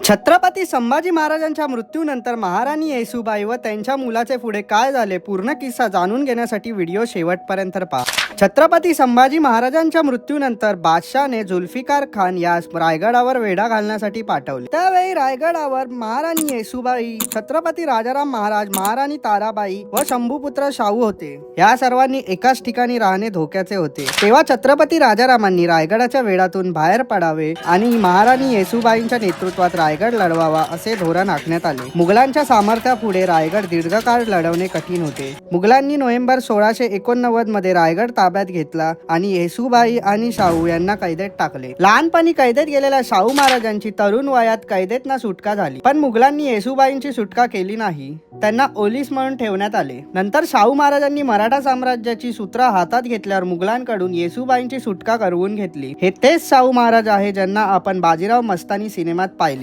छत्रपती संभाजी महाराजांच्या मृत्यूनंतर महाराणी येसूबाई व त्यांच्या मुलाचे पुढे काय झाले पूर्ण किस्सा जाणून घेण्यासाठी व्हिडिओ शेवटपर्यंत पहा. छत्रपती संभाजी महाराजांच्या मृत्यूनंतर बादशाहने जुल्फिकार खान यास रायगडावर वेढा घालण्यासाठी पाठवले. त्यावेळी रायगडावर महाराणी येसूबाई, छत्रपती राजाराम महाराज, महाराणी ताराबाई व शंभूपुत्र शाहू होते. या सर्वांनी एकाच ठिकाणी राहणे धोक्याचे होते. तेव्हा छत्रपती राजारामांनी रायगडाच्या वेढातून बाहेर पडावे आणि महाराणी येसूबाईंच्या नेतृत्वात रायगड लढवावा असे धोरण आखण्यात आले. मुघलांच्या सामर्थ्यापुढे रायगड दीर्घकाळ लढवणे कठीण होते. मुघलांनी नोव्हेंबर 1689 मध्ये रायगड ताब्यात घेतला आणि येसूबाई आणि शाहू यांना कैदेत टाकले. लहानपणी कैदेत गेलेल्या शाहू महाराजांची तरुण वयात कैदेतनं सुटका झाली, पण मुघलांनी येसूबाईंची सुटका केली नाही. त्यांना ओलीस म्हणून ठेवण्यात आले. नंतर शाहू महाराजांनी मराठा साम्राज्याची सूत्र हातात घेतल्यावर मुघलांकडून येसूबाईंची सुटका करवून घेतली. हे तेच शाहू महाराज आहे ज्यांना आपण बाजीराव मस्तानी सिनेमात पाहिले.